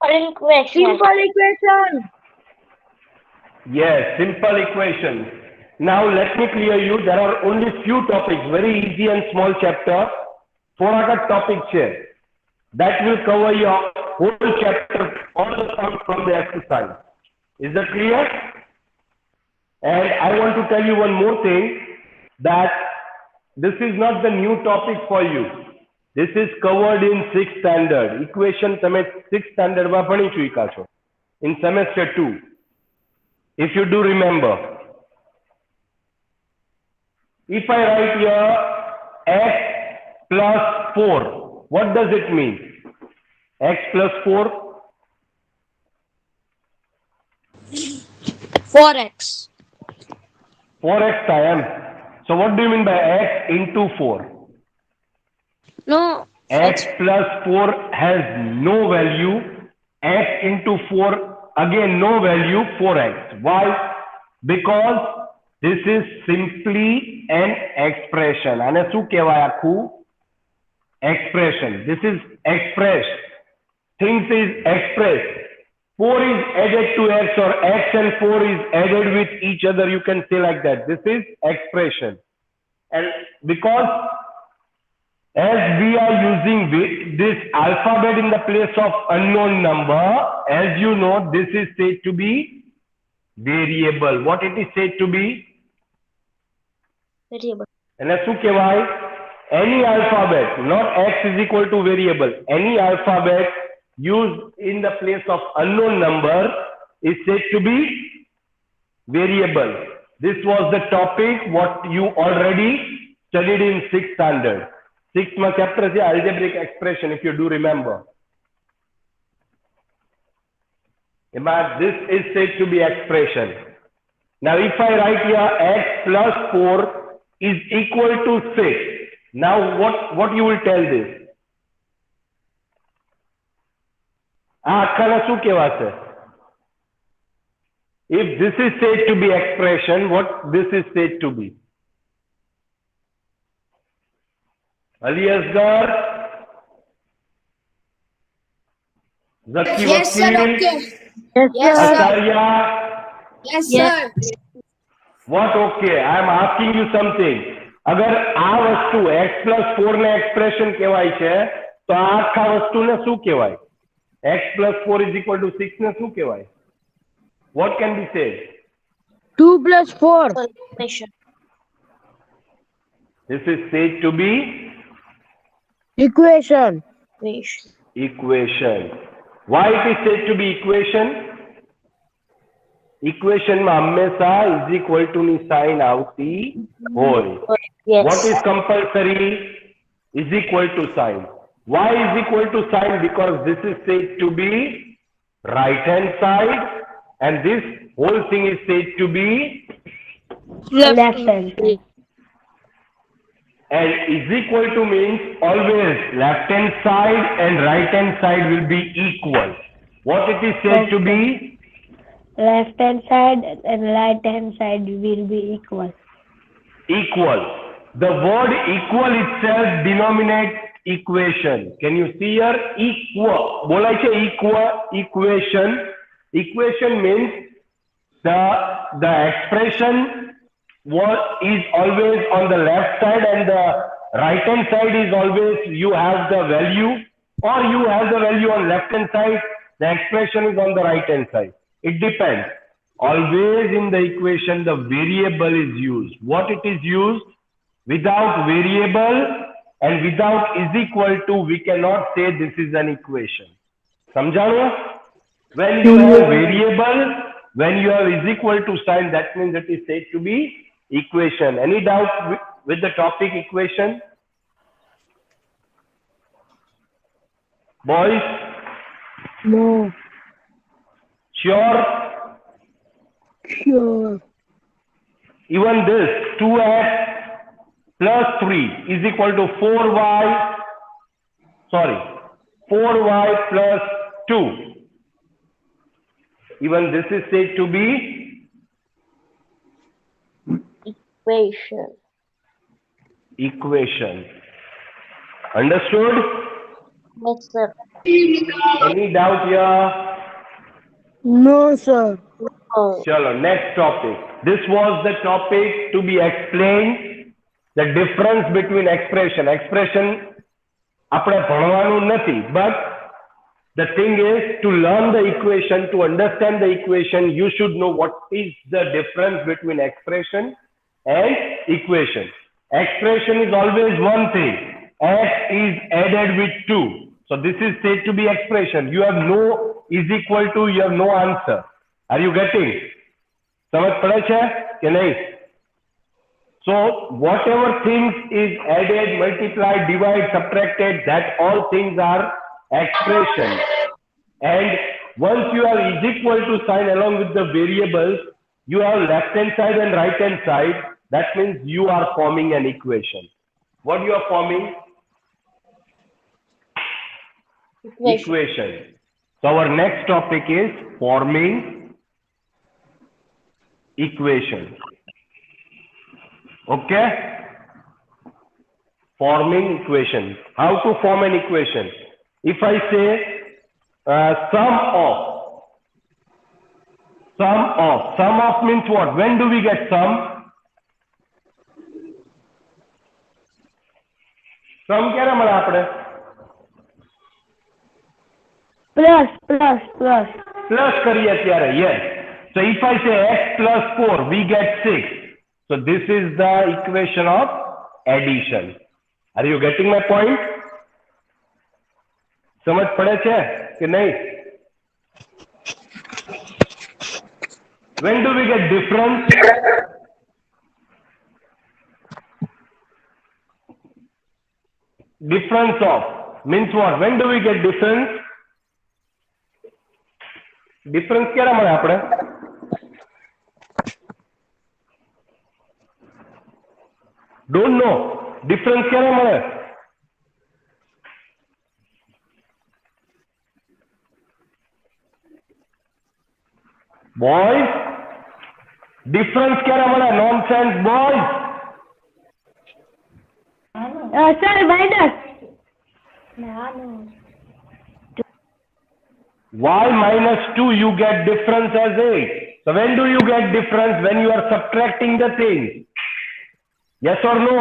equation. Simple equation. Yes, simple equations. Now let me clear you. There are only few topics, very easy and small chapter. Four topic share. That will cover your whole chapter, all the sums from the exercise. Is that clear? And I want to tell you one more thing that this is not the new topic for you. This is covered in 6th standard. Equation તમે 6th standard માં ભણી ચૂક્યા છો. In semester 2. If you do remember. If I write here x plus 4, what does it mean? X plus 4? 4x. 4x time. So what do you mean by x into 4? No. X plus 4 has no value. X into 4, again no value, 4x. Why? Because this is simply an expression. અને શું કહેવાય આખું? Expression. This is expressed. Things is expressed. 4 is added to x, or x and 4 is added with each other. You can say like that. This is expression. And because as we are using this alphabet in the place of unknown number, as you know, this is said to be variable. What it is said to be? Variable. And શું કહેવાય? Any alphabet, not x is equal to variable. Any alphabet used in the place of unknown number is said to be variable. This was the topic what you already studied in 6th standard. 6th chapter is algebraic expression, if you do remember. This is said to be expression. Now if I write here x plus 4 is equal to 6. Now what you will tell this? આખાને શું કહેવાશે? If this is said to be expression, what this is said to be? Ali Asghar, Zaki Yes, sir. Vakil, Okay. Yes, Yes, sir. sir. Acharya. Yes, sir. What okay? I am asking you something. અગર આ વસ્તુ x plus 4 ને expression કહેવાય છે તો આ આખા વસ્તુને શું કહેવાય? x plus 4 is equal to 6 ને શું કહેવાય? What can be said? 2 plus 4. Equation. This is said to be Equation. equation. Why it is said to be equation? Equation માં હંમેશા is equal to ની sign આવતી હોય. Yes. What is compulsory? Is equal to sign. Why is equal to sign? Because this is said to be right hand side and this whole thing is said to be Left hand side. and is equal to means always left hand side and right hand side will be equal. What it is said to be? Left hand side and right hand side will be equal. Equal. The word equal itself denominates equation. Can you see here? Equal. બોલાય છે equal equation. Equation means the expression is always on the left side and the right hand side is always you have the value, or you have the value on left hand side, the expression is on the right hand side. It depends. Always in the equation the variable is used. What it is used? Without variable and without is equal to, we cannot say this is an equation. સમજાણું? When you have variable, when you have is equal to sign, that means it is said to be equation. Any doubt with the topic equation? Boys? No. Sure? Sure. Even this 2x plus 3 is equal to 4y plus 2. Even this is said to be Equation. Understood? Yes, sir. Any doubt here? No, sir. Chalo, next topic. This was the topic to be explained. The difference between expression. Expression આપણે ભણવાનું નથી, but the thing is to learn the equation, to understand the equation, you should know what is the difference between expression and equation. Expression is always one thing. X is added with 2. So this is said to be expression. You have no is equal to, you have no answer. Are you getting? समझ पड़े छे कि नहीं? So whatever things is added, multiplied, divided, subtracted, that all things are expression. And once you have is equal to sign along with the variables, you have left hand side and right hand side. That means you are forming an equation. What you are forming? Equation. So our next topic is forming equation. Okay? Forming equation. How to form an equation? If I say sum of means what? When do we get sum? Sum ક્યારે મળે આપણે? Plus. Plus કરીએ ત્યારે, yes. So if I say x plus 4, we get 6. So this is the equation of addition. Are you getting my point? समझ पड़े छे कि नहीं? When do we get difference? Difference of means what? When do we get difference? Difference ક્યારે મળે આપણે? Don't know. Difference ક્યારે મળે? Boys, difference ક્યારે મળે? Nonsense, boys. Sir, minus. Y minus 2, you get difference as 8. So when do you get difference? When you are subtracting the things. Yes or no?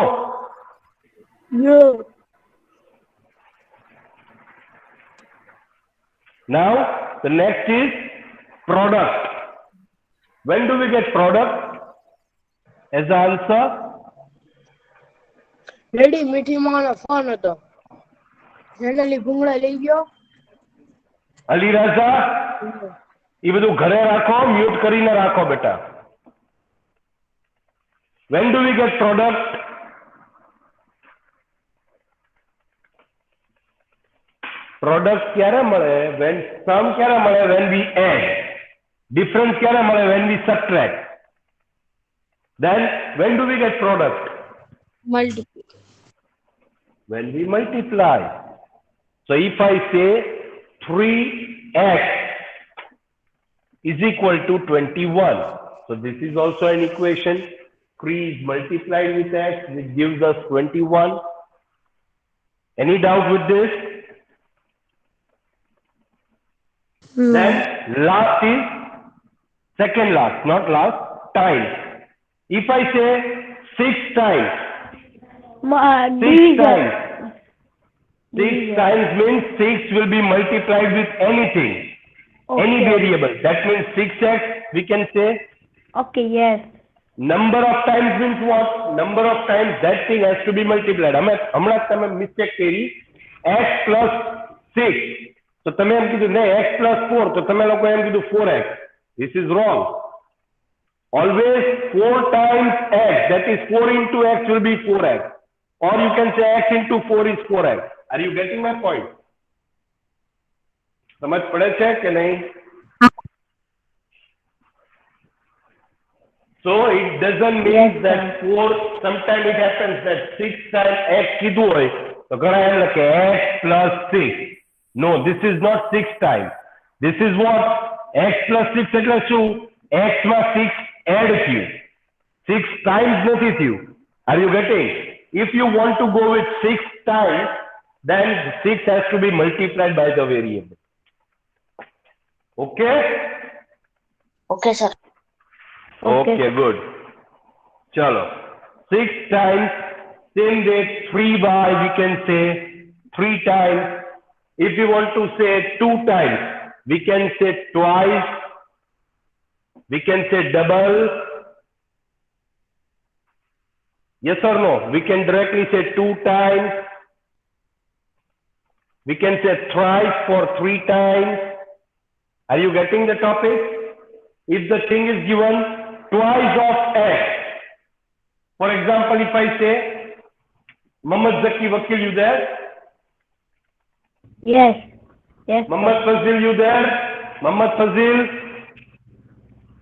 No. Now, the next is product. When do we get product as the answer? Ready મીઠી માનો phone હતો generally ભૂંગળા લઈ ગયો અલી રાજા, એ બધું ઘરે રાખો, mute કરીને રાખો બેટા. When do we get product? Product ક્યારે મળે? When sum ક્યારે મળે? When we add. Difference ક્યારે મળે? When we subtract. Then when do we get product? Multiple When we multiply. So if I say 3x is equal to 21. So this is also an equation. 3 is multiplied with x, which gives us 21. Any doubt with this? Then last is second last, not last, times. If I say 6 times, 6 times. 6 times means 6 will be multiplied with anything, any variable. That means 6x, we can say. Okay, yes. Number of times means what? Number of times that thing has to be multiplied. હમણાં તમે mistake કરી x plus 6. તો તમે એમ કીધું નહીં x plus 4. તો તમે લોકો એમ કીધું 4x. This is wrong. Always 4 times x, that is 4 into x will be 4x. Or you can say x into 4 is 4x. Are you getting my point? समझ पड़े छे कि नहीं? So it doesn't mean that 4, sometimes it happens that 6 times x કીધું હોય તો ઘણા એમ લખે x plus 6. No, this is not 6 times. This is what? X plus 6 એટલે શું? X માં 6 add થયું. 6 times નથી થયું. Are you getting? If you want to go with 6 times, then 6 has to be multiplied by the variable. Okay? Okay, sir. Okay, good. Chalo. 6 times, same way 3y we can say 3 times. If you want to say 2 times, we can say twice. We can say double. Yes or no? We can directly say 2 times. We can say thrice for 3 times. Are you getting the topic? If the thing is given twice of x, for example, if I say, Muhammad Zaki Wakil, you there? Yes. Yes. Muhammad Fazil, you there? Muhammad Fazil?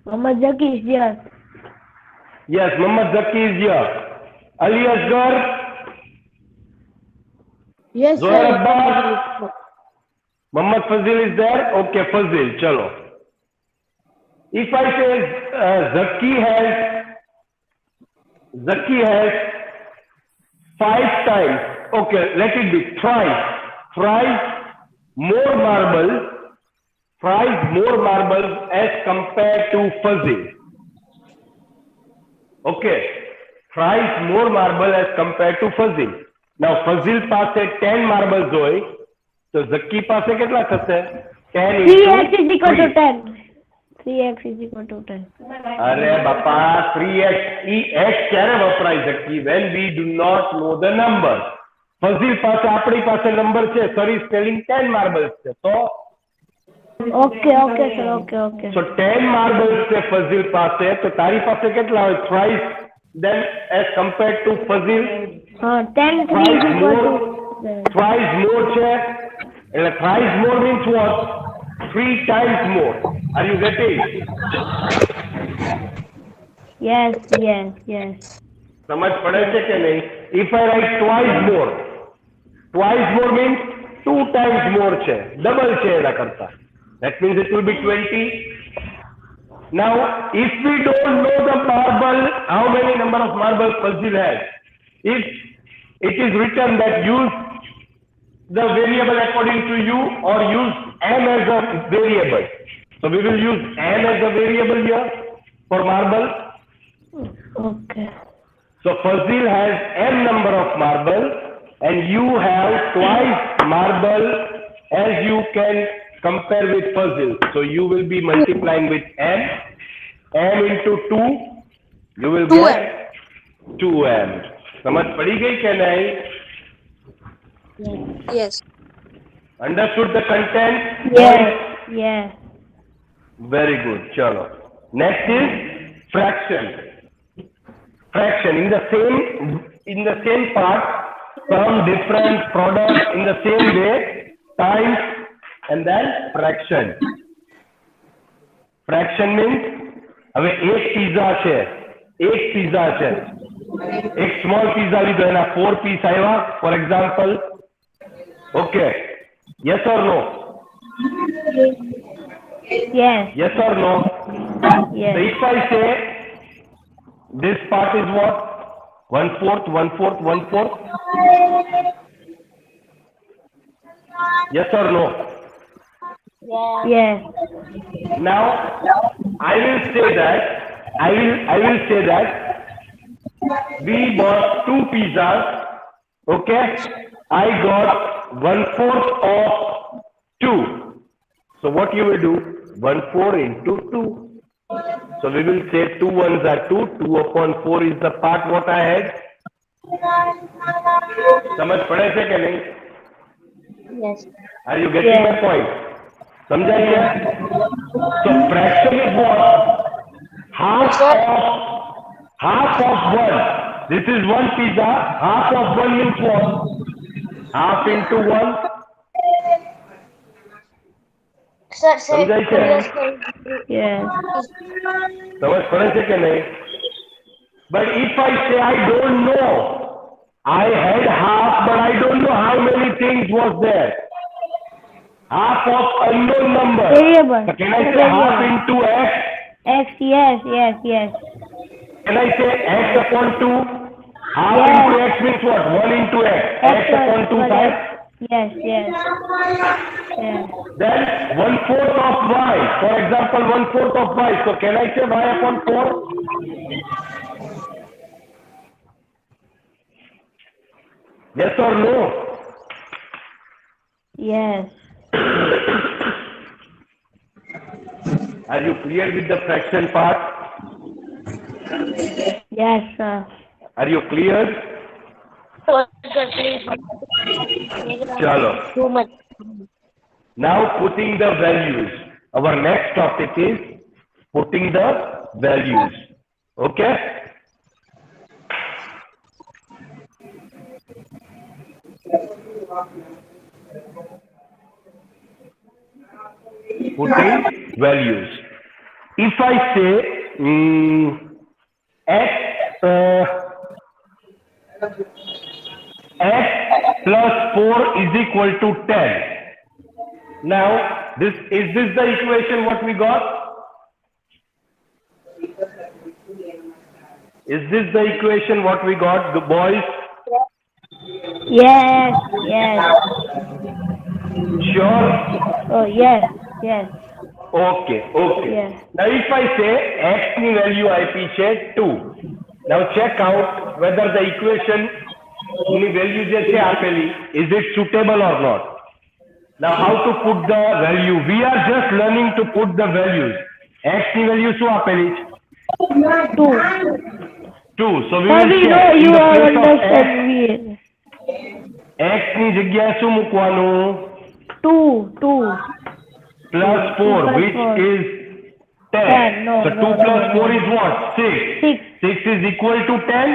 Muhammad Zaki is here. Yes, Muhammad Zaki is here. Ali Asghar? Yes, Zohair sir. Abbas? Muhammad Fazil is there? Okay, Fazil, chalo. If I say Zaki has 5 times, okay, let it be thrice more marbles as compared to Fazil. Okay, thrice more marble as compared to Fazil. Now Fazil પાસે 10 marbles હોય તો Zaki પાસે કેટલા થશે? 10 3x is equal to 3. 10. 3x is equal to 10. અરે બાપા 3x e x ક્યારે વપરાય Zaki? When we do not know the number. Fazil પાસે આપણી પાસે નંબર છે, sir is telling 10 marbles છે, તો Okay, sir. Okay. so 10 marbles છે Fazil પાસે, તો તારી પાસે કેટલા હોય? Thrice then as compared to Fazil 10 3 is equal to thrice more છે, એટલે thrice more means what? 3 times more. Are you getting? Yes. સમજ પડે છે કે નહીં? If I write twice more means 2 times more છે, double છે એના કરતા. That means it will be 20. Now, if we don't know the marble, how many number of marbles Fazil has? If it is written that use the variable according to you or use m as a variable. So we will use m as a variable here for marble. Okay. So Fazil has m number of marble and you have twice marble as you can compare with Fazil. So you will be multiplying with m into 2, you will get 2m. समझ पड़ी गई क्या नहीं? Yes. Understood the content? Yes. Very good. Chalo. Next is fraction. Fraction in the same part, some different products in the same way, times and then fraction. Fraction means હવે એક pizza છે, એક small pizza લીધો, એના 4 piece આવ્યા for example. Okay, yes or no? Yes. Yes or no? Yes. So if I say this part is what? 1/4, 1/4, 1/4. Yes or no? Yes. Now I will say that we bought 2 pizzas. Okay, I got 1/4 of 2. So what you will do? 1/4 into 2. So we will say 2 ones are 2. 2 upon 4 is the part what I had. समझ पड़े से क्या नहीं? Yes. Are you getting my point? समझा क्या? So fraction is what? Half of 1. This is 1 pizza. Half of 1 means what? Half into 1. Sir, समझा क्या? Yes. समझ पड़े से क्या नहीं? But if I say I don't know, I had half, but I don't know how many things was there. Half of unknown number. Variable. So can I say half into x? X. Yes. Can I say x upon 2? Half Yes. into x means what? 1 into x. X upon 2 times. Yes, yes, yes. Then 1/4 of y. For example, 1/4 of y. So can I say y upon 4? Yes or no? Yes, Are you clear with the fraction part? yes, sir. Are you clear? Chalo. Too much. Now putting the values. Our next topic is putting the values. Okay? Putting values. If I say x x plus 4 is equal to 10. Now, this the equation what we got? Is this the equation what we got, the boys? Yes, yes. Sure? Oh, yes, yes, Okay, okay. yes. Now if I say x ની value આપી છે 2. Now check out whether the equation ની value જે છે આપેલી, is it suitable or not? Now how to put the value? We are just learning to put the values. X ની value શું આપેલી છે? 2. 2. So we Sir, will we check know in you the are place of understand x. me. X ની જગ્યાએ શું મૂકવાનું? 2, 2. Plus 4, plus which 4. is 10. 10, no, So no, 2 no, plus no. 4 is what? 6. 6. 6 is equal to 10.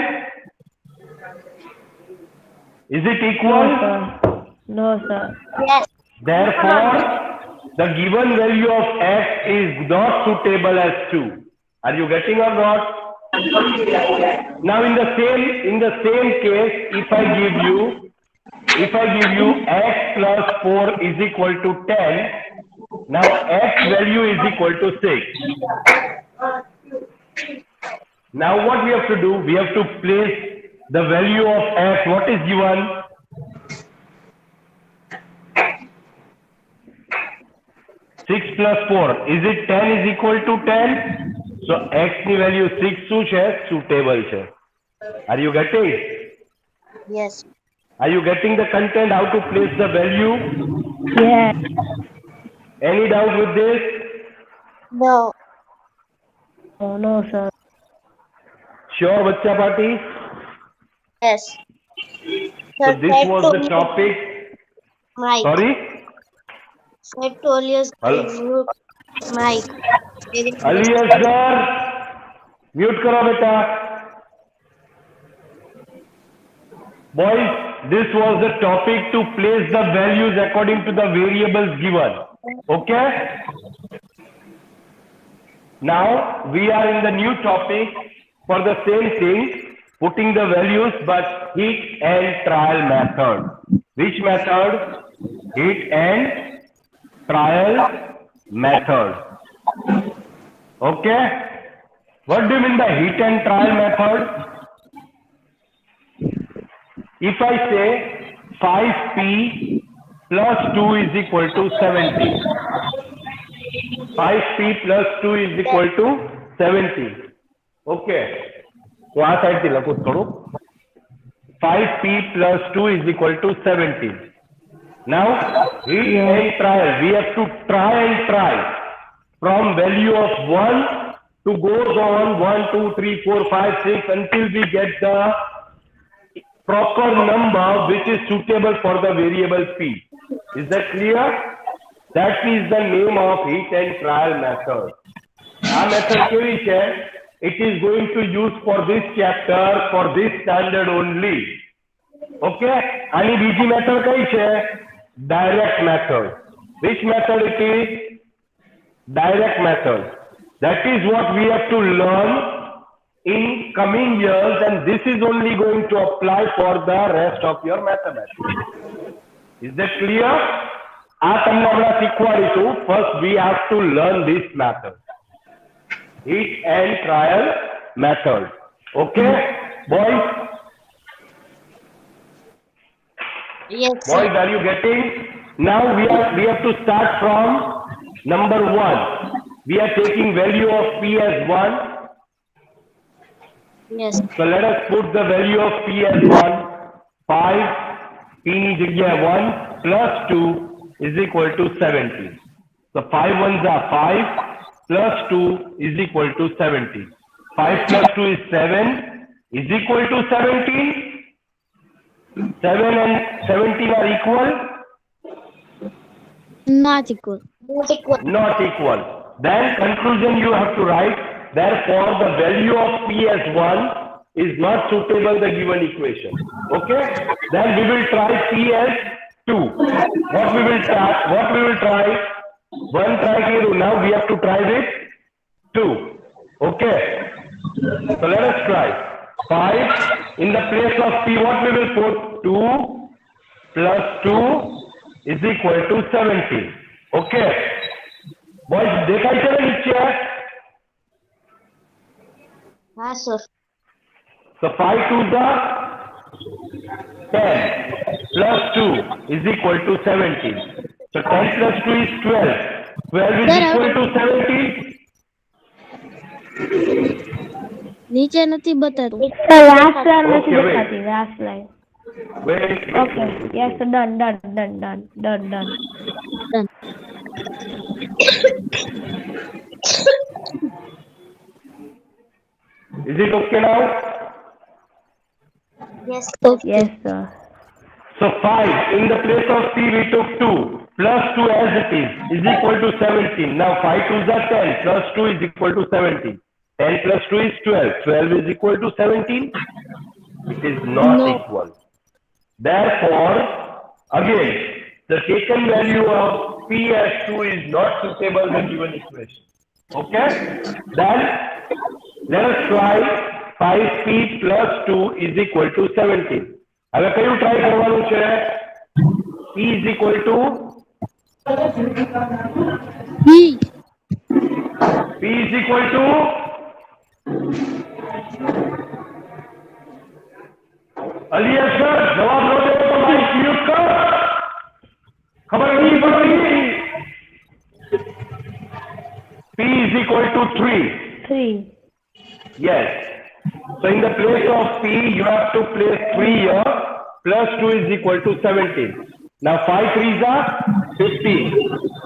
Is it No, equal? sir. No, sir. Yes. Therefore, the given value of x is not suitable as 2. Are you getting or not? Now in the same case, if I give you x plus 4 is equal to 10, now x value is equal to 6. Now what we have to do? We have to place the value of x. What is given? 6 plus 4. Is it 10 is equal to 10? So x ની value 6 શું છે? Suitable છે. Are you getting? Yes. Are you getting the content? How to place the value? Yes. Any doubt with this? No. Oh, no, sir. Sure, Bachcha Party? Yes. So this was the topic. Mike. Sorry? Said to Elias, Hello? Mike. Alias sir, mute करो बेटा. Boys, this was the topic to place the values according to the variables given. Okay? Now we are in the new topic for the same thing, putting the values, but hit and trial method. Which method? Hit and trial method. Okay? What do you mean by hit and trial method? If I say 5p plus 2 is equal to 70. 5p plus 2 is equal to 70. Okay. So આ સાઈડથી લખું થોડું. 5p plus 2 is equal to 70. Now, hit and trial. We have to try and try from value of 1 to goes on 1, 2, 3, 4, 5, 6 until we get the proper number which is suitable for the variable p. Is that clear? That is the name of hit and trial method. Our method કેવી છે? It is going to use for this chapter, for this standard only. Okay? આની બીજી method કઈ છે? Direct method. Which method it is? Direct method. That is what we have to learn in coming years, and this is only going to apply for the rest of your mathematics. Is that clear? આ તમને હમણાં શીખવાડીશું. First we have to learn this method. Hit and trial method. Okay, boys? Yes, sir. Boys, are you getting? Now we have to start from number 1. We are taking value of P as 1. Yes. So let us put the value of P as 1. 5, P ની જગ્યા 1 plus 2 is equal to 17. So 5 ones are 5 plus 2 is equal to 17. 5 plus 2 is 7 is equal to 17. 7 and 17 are equal? Not equal. Not equal. Not equal. Then conclusion you have to write. Therefore, the value of P as 1 is not suitable the given equation. Okay? Then we will try P as 2. What we will try? 1 try here. Now we have to try with 2. Okay? So let us try. 5 in the place of P, what we will put? 2 plus 2 is equal to 17. Okay? Boys, દેખાય છે ને નીચે? Ah, sir. So 5 2s are 10 plus 2 is equal to 17. So 10 plus 2 is 12. 12 is equal to 17. નીચે નથી બતાતું. Sir, last line Okay, નથી wait. દેખાતી. Last line. Wait. Okay. Yes, done. Is it okay now? Yes, sir. Yes, sir. So 5 in the place of P we took 2 plus 2 as it is equal to 17. Now 5 2s are 10 plus 2 is equal to 17. 10 plus 2 is 12. 12 is equal to 17. It is not No. equal. Therefore, again, the taken value of P as 2 is not suitable in the given equation. Okay? Then let us try 5P plus 2 is equal to 17. હવે કયું try કરવાનું છે? P is equal to B. P is equal to Aliya sir જવાબ નો દે તો Mike mute કર. ખબર નહીં પડતી. P is equal to 3. 3. Yes. So in the place of P, you have to place 3 here. Plus 2 is equal to 17. Now 5 3s are 15.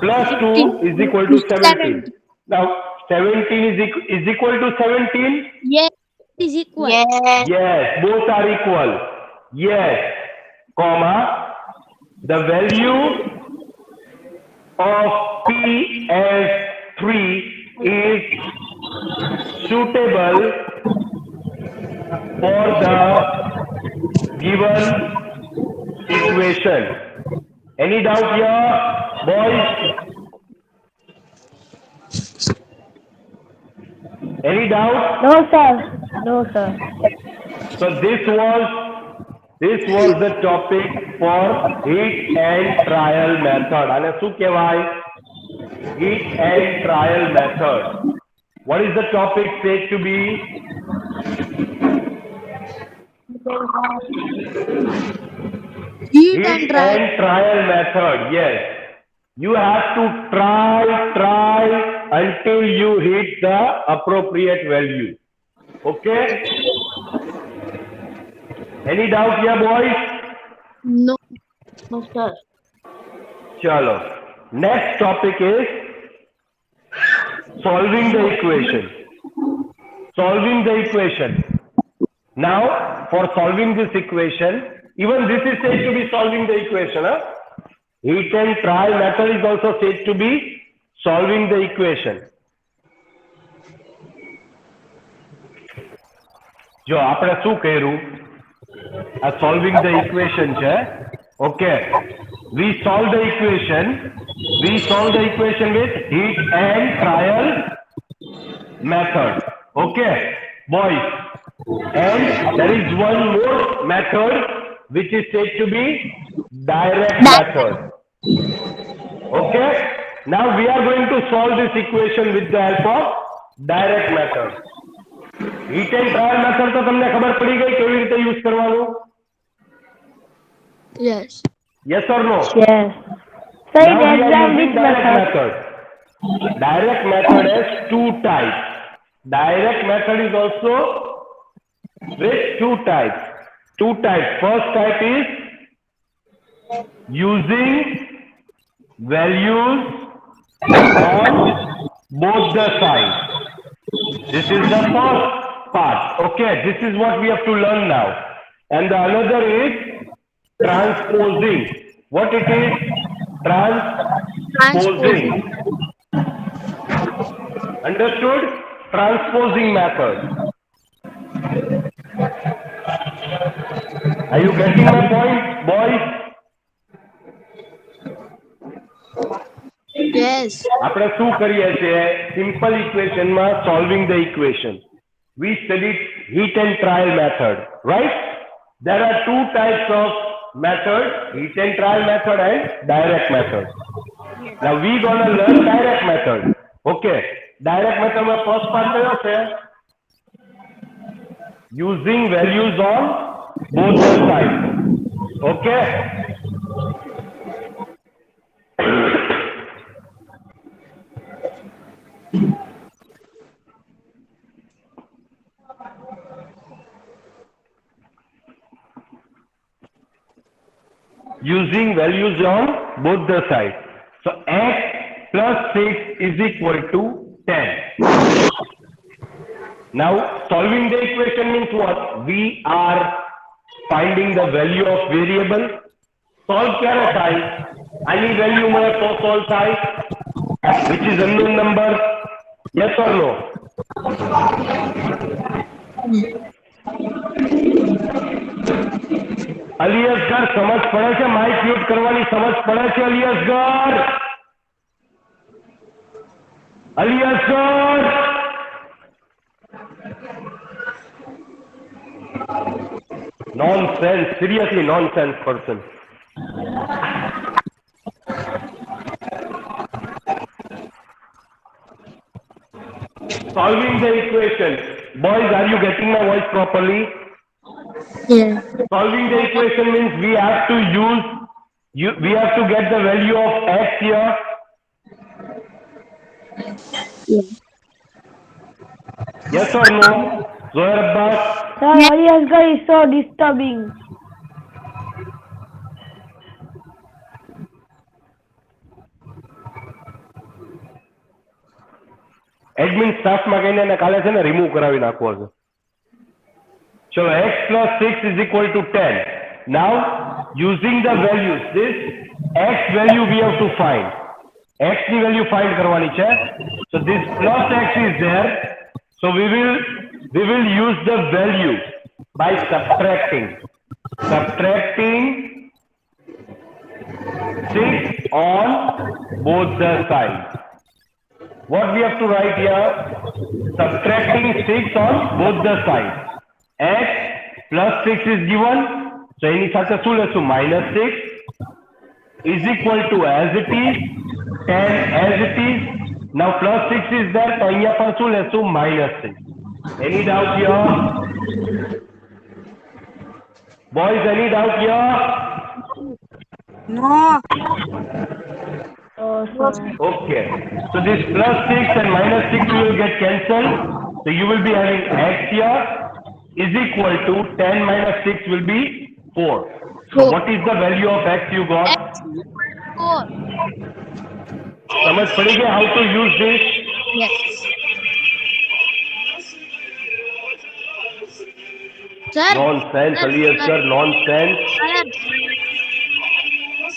Plus 2 is equal to 17. Now 17 is equal to 17. Yes, is equal. Yes. Yes, both are equal. Yes, comma, the value of P as 3 is suitable for the given equation. Any doubt here, boys? Any doubt? No, sir. So this was the topic for heat and trial method. અને શું કહેવાય? Heat and trial method. What is the topic said to be? Heat and trial. And trial method. Yes. You have to try until you hit the appropriate value. Okay? Any doubt here, boys? No. No, sir. Chalo. Next topic is solving the equation. Solving the equation. Now, for solving this equation, even this is said to be solving the equation. Huh? Heat and trial method is also said to be solving the equation. જો આપણે શું કર્યું? આ solving the equation છે. Okay. We solve the equation with heat and trial method. Okay, boys. And there is one more method which is said to be direct method. Okay. Now we are going to solve this equation with the help of direct method. Heat and trial method તો તમને ખબર પડી ગઈ કેવી રીતે use કરવાનું? Yes. Yes or no? Yes. So in Now we are exam, using which direct method? method. Direct method has two types. Direct method is also with two types. Two types. First type is using values on both the sides. This is the first part. Okay, this is what we have to learn now. And the another is transposing. What it is? Transposing. Transposing. Understood? Transposing method. Are you getting my point, boys? Yes. આપણે શું કરીએ છીએ simple ઇક્વેશનમાં solving the equation we studied heat and trial method, right? There are two types of method, heat and trial method and direct method. Now we gonna learn direct method. Okay, direct method માં first part કયો છે? Using values on both the sides. Okay. Using values on both the sides. So x plus 6 is equal to 10. Now solving the equation means what? We are finding the value of variable. Solve ક્યારે થાય? આની value મળે તો solve થાય, which is unknown number. Yes or no? અલિયસગર સમજ પડે છે? Mike mute કરવાની સમજ પડે છે અલિયસગર? અલિયસગર nonsense, seriously nonsense person. Solving the equation. Boys, are you getting my voice properly? Yeah. Solving the equation means we have to use, we have to get the value of x here. Yes or no? Zohair Abbas? Sir, Aliasgar is so disturbing. Admin સ્ટાફમાં કહીને એને કાલે છે ને remove કરાવી નાખવો છે. ચલો x plus 6 is equal to 10. Now using the values, this x value we have to find. x ની value find કરવાની છે. So this plus x is there. So we will use the value by subtracting 6 on both the sides. What we have to write here? Subtracting 6 on both the sides. X plus 6 is given. So any સાથે શું લેશું? minus 6 is equal to as it is 10 as it is. Now plus 6 is there. તો અહીંયા પણ શું લેશું? minus 6. Any doubt here? Boys, any doubt here? No. Oh, sir. Okay. So this plus 6 and minus 6 will get cancelled. So you will be having x here is equal to 10 minus 6 will be 4. So what is the value of x you got? X 4. समझ पड़ी गया how to use this? Yes. Sir. Nonsense, Aliasgar, nonsense.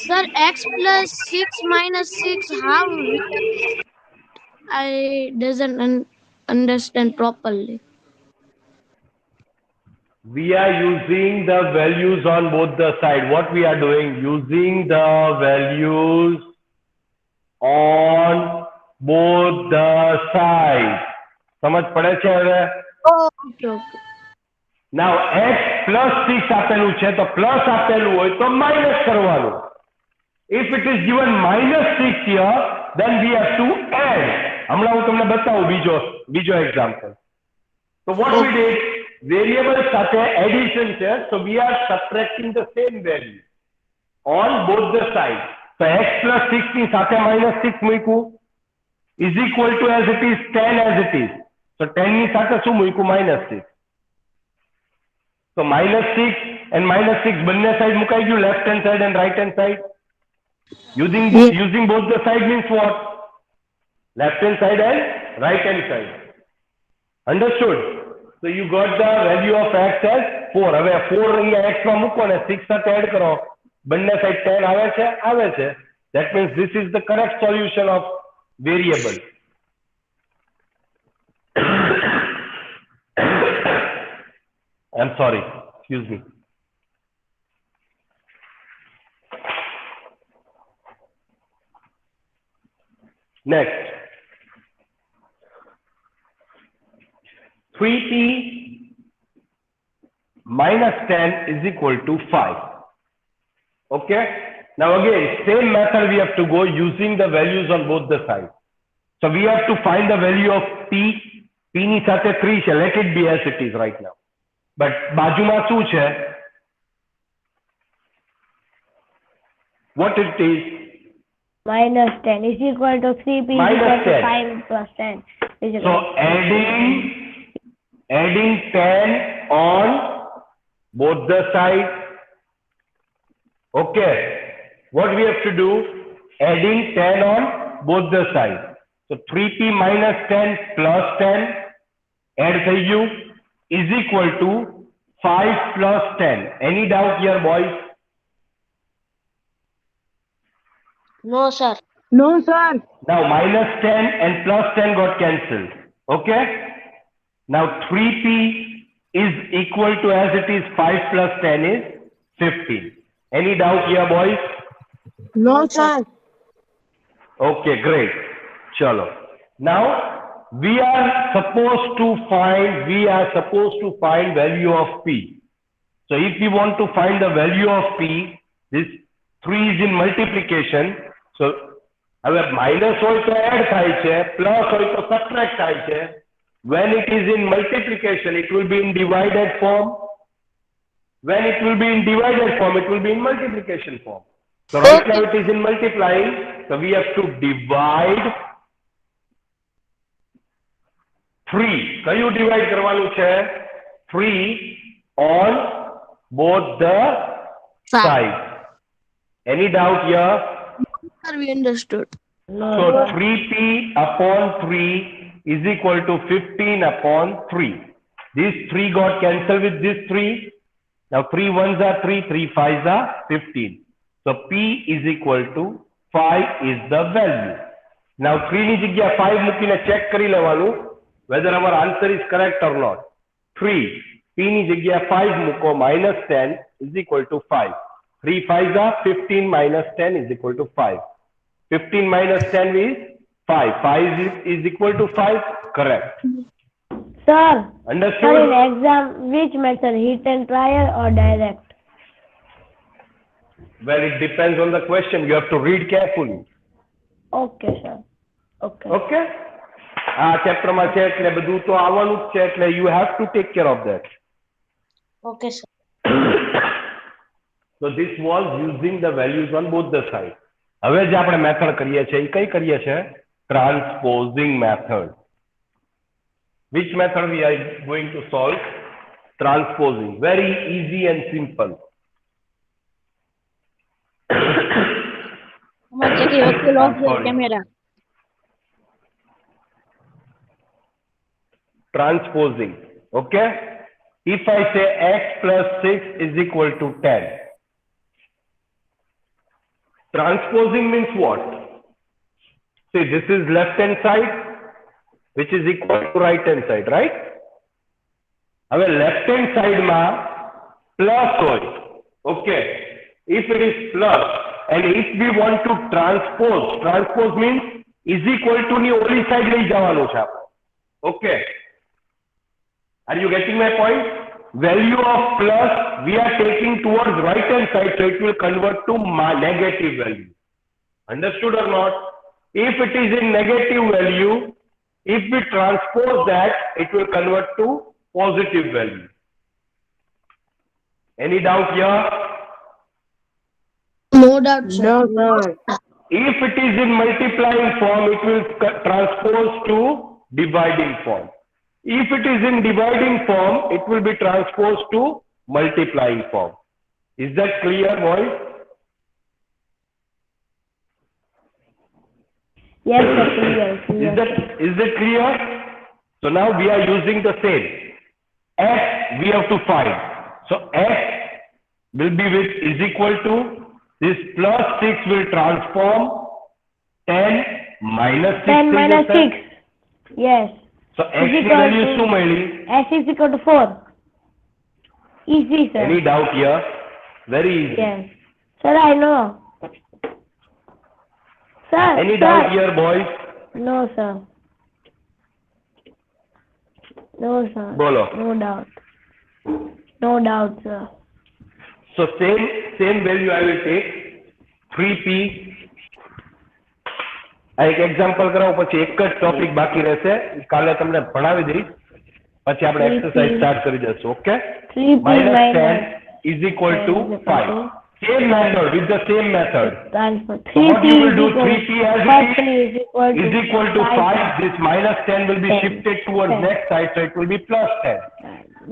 Sir, x plus 6 minus 6, how? I doesn't understand properly. We are using the values on both the side. What we are doing? Using the values on both the sides. समझ पड़े છે હવે? Okay. Now x plus 6 આપેલું છે તો plus આપેલું હોય તો માઇનસ કરવાનું. If it is given minus 6 here, then we have to add. હમણાં હું તમને બતાવું બીજો example. So what we did? Variable સાથે addition છે, so we are subtracting the same value. on both the sides. So x plus 6 ની સાથે minus 6 મૂક્યું is equal to as it is 10 as it is. So 10 ની સાથે શું મૂક્યું minus 6. So minus 6 and minus 6 બંને side મુકાઈ ગયું left hand side and right hand side. Using both the side means what? Left hand side and right hand side. Understood? So you got the value of x as 4. હવે 4 અહીંયા x માં મૂકો ને 6 સાથે add કરો બંને side 10 આવે છે. That means this is the correct solution of variable. I'm sorry, excuse me. Next, 3t minus 10 is equal to 5. Okay? Now again, same method we have to go using the values on both the sides. So we have to find the value of p. p ની સાથે 3 છે. Let it be as it is right now. But બાજુમાં શું છે? What it is? Minus 10 is equal to 3p is Minus equal to 10. 5 plus 10. Is So equal adding 10 on both the sides. Okay. What we have to do? Adding 10 on both the sides. So 3p minus 10 plus 10 add થઈ ગયું is equal to 5 plus 10. Any doubt here, boys? No, sir. No, sir. Now minus 10 and plus 10 got cancelled. Okay? Now 3p is equal to as it is 5 plus 10 is 15. Any doubt here, boys? No, sir. Okay, great. Chalo. Now we are supposed to find value of p. So if we want to find the value of p, this 3 is in multiplication. So હવે minus હોય તો add થાય છે, plus હોય તો subtract થાય છે. When it is in multiplication, it will be in divided form. When it will be in divided form, it will be in multiplication form. So right now it is in multiplying. So we have to divide 3. કયું divide કરવાનું છે? 3 on both the sides. Any doubt here? Sir, we understood. no. So 3p upon 3 is equal to 15 upon 3. This 3 got cancelled with this 3. Now 3 ones are 3, 3 5s are 15. So p is equal to 5 is the value. Now 3 ની જગ્યા 5 મૂકીને check કરી લેવાનું whether our answer is correct or not. 3 p ની જગ્યા 5 મૂકો minus 10 is equal to 5. 3 5s are 15 minus 10 is equal to 5. 15 minus 10 is 5. 5 is equal to 5. Correct. Sir, Understood? in exam, which method, hit and trial or direct? Well, it depends on the question. You have to read carefully. Okay, sir. Okay. Okay? આ ચેપ્ટરમાં છે એટલે બધું તો આવવાનું જ છે એટલે you have to take care of that. Okay, sir. So this was using the values on both the sides. હવે જે આપણે મેથડ કરીએ છીએ એ કઈ કરીએ છીએ? Transposing method. Which method we are going to solve? Transposing. Very easy and simple. Camera. Transposing. Okay? If I say x plus 6 is equal to 10. Transposing means what? See, this is left hand side, which is equal to right hand side, right? હવે left hand side માં plus હોય. Okay. If it is plus and if we want to transpose means is equal to ની ઓલી side લઈ જવાનું છે આપણે. Okay. Are you getting my point? Value of plus we are taking towards right hand side, so it will convert to negative value. Understood or not? If it is in negative value, if we transpose that, it will convert to positive value. Any doubt here? No doubt, sir. No, sir. If it is in multiplying form, it will transpose to dividing form. If it is in dividing form, it will be transposed to multiplying form. Is that clear, boys? Yes, sir. Clear. Is that clear? So now we are using the same. X we have to find. So X will be with is equal to this plus 6 will transform 10 minus 6. 10 minus 6. Yes. So X Is ની equal value to- શું મળી? S is equal to 4. Easy, sir. Any doubt here? Very easy. Yes. Sir, I know. Sir. Any sir. doubt here, boys? No, sir. No, sir. બોલો. No doubt, sir. So same value I will take 3p. આ એક example કરાવું પછી એક જ topic બાકી રહેશે કાલે તમને ભણાવી દઈશ પછી આપણે 3p. એક્સરસાઇઝ સ્ટાર્ટ કરી દઈશું okay 3p minus minus 10 is equal to 5 same method with the same method transfer. so what 3p you will do is equal 3p as first it is equal to 5 this minus 10 will be 10. shifted towards 10. next side so it will be plus 10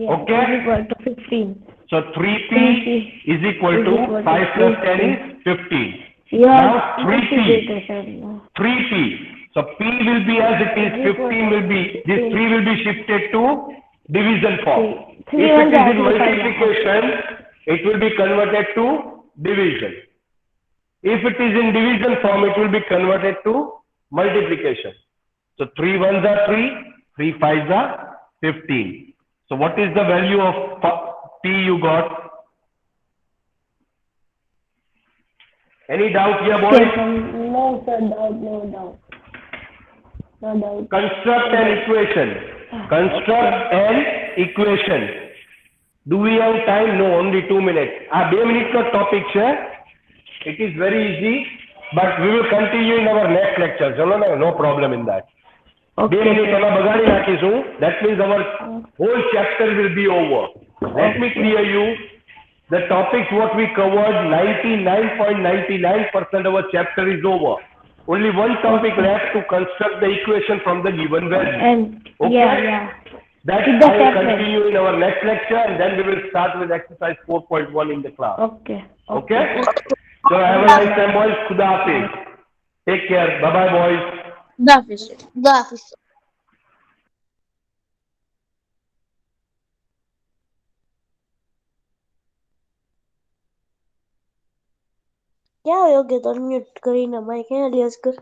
Yes, Okay. is equal to 15. so 3p 3p is equal to 5 plus 10 is 15 Your Now 3p. multiplication. 3p. So p will be as it is, 15 will be, this 3 will be shifted to division form. Three If it ones is are in divided. multiplication, it will be converted to division. If it is in division form, it will be converted to multiplication. So 3 ones are 3, 3 fives are 15. So what is the value of p you got? Any doubt here, boys? No, sir, no doubt. Construct an equation. Construct an equation. Do we have time? No, only 2 minutes. 2 minutes का topic है. It is very easy, but we will continue in our next lecture. चलो ना, no problem in that. 2 minutes એમાં બગાડી નાખીશું. That means our whole chapter will be over. Let me clear you. The topics what we covered, 99.99% of our chapter is over. Only one topic left to construct the equation from the given value. And Okay? yeah. That With I the will separate. continue in our next lecture and then we will start with exercise 4.1 in the class. Okay. Okay? So have a nice time, boys. Khuda Hafiz. Take care. Bye-bye, boys. Gafis. ક્યાં વયો ગયો તો unmute કરીને Mike હે alias કર